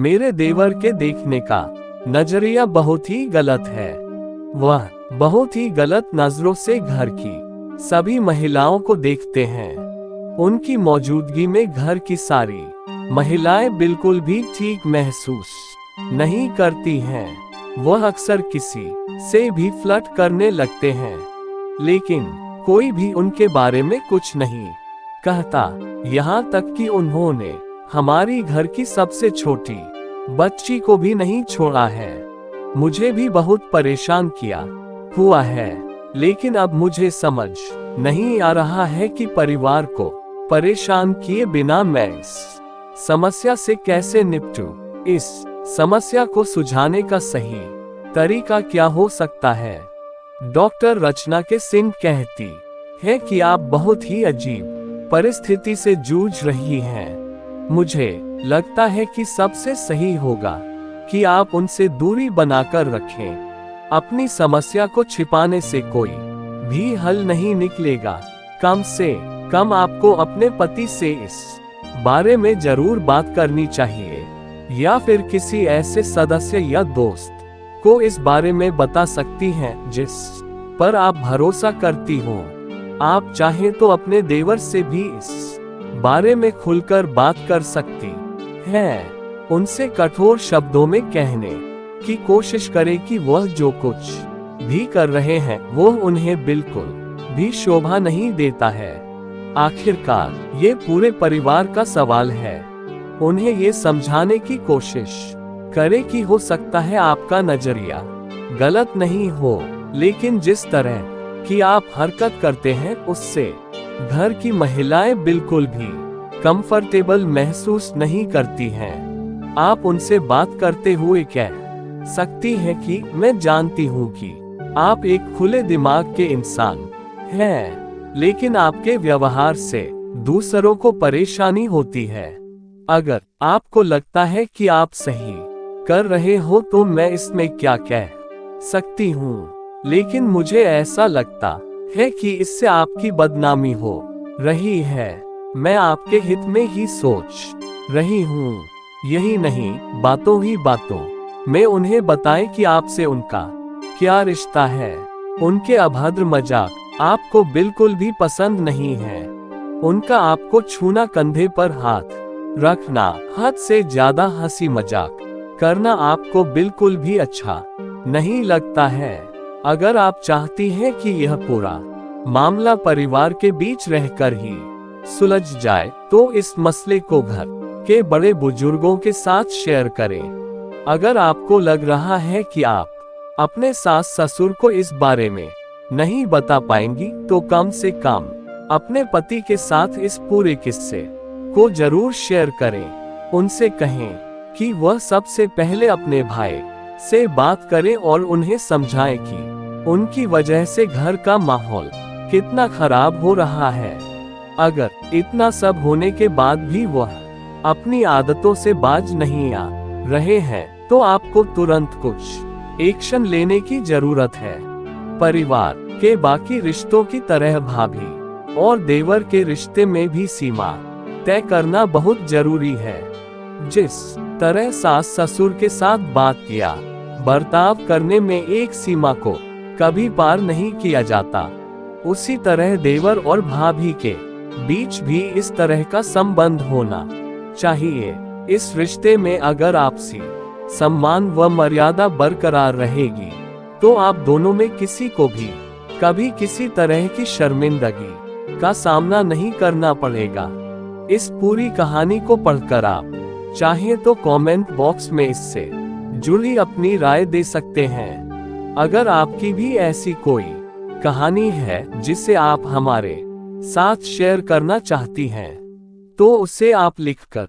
मेरे देवर के देखने का नजरिया बहुत ही गलत है। वह बहुत ही गलत नजरों से घर की सभी महिलाओं को देखते हैं। उनकी मौजूदगी में घर की सारी महिलाएं बिल्कुल भी ठीक महसूस नहीं करती हैं। वह अक्सर किसी से भी फ्लर्ट करने लगते हैं, लेकिन कोई भी उनके बारे में कुछ नहीं कहता। यहाँ तक कि उन्होंने हमारी घर की सबसे छोटी बच्ची को भी नहीं छोड़ा है। मुझे भी बहुत परेशान किया हुआ है, लेकिन अब मुझे समझ नहीं आ रहा है कि परिवार को परेशान किए बिना मैं इस समस्या से कैसे निपटूं। इस समस्या को सुलझाने का सही तरीका क्या हो सकता है? डॉक्टर रचना के सिंह कहती है कि आप बहुत ही अजीब परिस्थिति से जूझ रही हैं। मुझे लगता है कि सबसे सही होगा कि आप उनसे दूरी बनाकर रखें। अपनी समस्या को छिपाने से कोई भी हल नहीं निकलेगा। कम से कम आपको अपने पति से इस बारे में जरूर बात करनी चाहिए, या फिर किसी ऐसे सदस्य या दोस्त को इस बारे में बता सकती हैं जिस पर आप भरोसा करती हो। आप चाहें तो अपने देवर से भी इस बारे में खुलकर बात कर सकती हैं। उनसे कठोर शब्दों में कहने की कोशिश करें कि वह जो कुछ भी कर रहे हैं वो उन्हें बिल्कुल भी शोभा नहीं देता है। आखिरकार ये पूरे परिवार का सवाल है। उन्हें ये समझाने की कोशिश करें कि हो सकता है आपका नजरिया गलत नहीं हो, लेकिन जिस तरह की आप हरकत करते हैं उससे घर की महिलाएं बिल्कुल भी कंफर्टेबल महसूस नहीं करती हैं। आप उनसे बात करते हुए कह सकती हैं कि मैं जानती हूँ कि आप एक खुले दिमाग के इंसान हैं, लेकिन आपके व्यवहार से दूसरों को परेशानी होती है। अगर आपको लगता है कि आप सही कर रहे हो तो मैं इसमें क्या कह सकती हूँ, लेकिन मुझे ऐसा लगता है कि इससे आपकी बदनामी हो रही है। मैं आपके हित में ही सोच रही हूँ। यही नहीं, बातों ही बातों में उन्हें बताएं कि आपसे उनका क्या रिश्ता है। उनके अभद्र मजाक आपको बिल्कुल भी पसंद नहीं है। उनका आपको छूना, कंधे पर हाथ रखना, हद से ज्यादा हंसी मजाक करना आपको बिल्कुल भी अच्छा नहीं लगता है। अगर आप चाहती हैं कि यह पूरा मामला परिवार के बीच रहकर ही सुलझ जाए तो इस मसले को घर के बड़े बुजुर्गों के साथ शेयर करें। अगर आपको लग रहा है कि आप अपने सास ससुर को इस बारे में नहीं बता पाएंगी तो कम से कम अपने पति के साथ इस पूरे किस्से को जरूर शेयर करें। उनसे कहें कि वह सबसे पहले अपने भाई से बात करें और उन्हें समझाएं कि उनकी वजह से घर का माहौल कितना खराब हो रहा है। अगर इतना सब होने के बाद भी वह अपनी आदतों से बाज नहीं आ रहे हैं तो आपको तुरंत कुछ एक्शन लेने की जरूरत है। परिवार के बाकी रिश्तों की तरह भाभी और देवर के रिश्ते में भी सीमा तय करना बहुत जरूरी है। जिस तरह सास ससुर के साथ बात या बर्ताव करने में एक सीमा को कभी पार नहीं किया जाता, उसी तरह देवर और भाभी के बीच भी इस तरह का संबंध होना चाहिए। इस रिश्ते में अगर आपसी सम्मान व मर्यादा बरकरार रहेगी तो आप दोनों में किसी को भी कभी किसी तरह की शर्मिंदगी का सामना नहीं करना पड़ेगा। इस पूरी कहानी को पढ़कर आप चाहें तो कमेंट बॉक्स में इससे जुड़ी अपनी राय दे सकते हैं। अगर आपकी भी ऐसी कोई कहानी है जिसे आप हमारे साथ शेयर करना चाहती हैं तो उसे आप लिखकर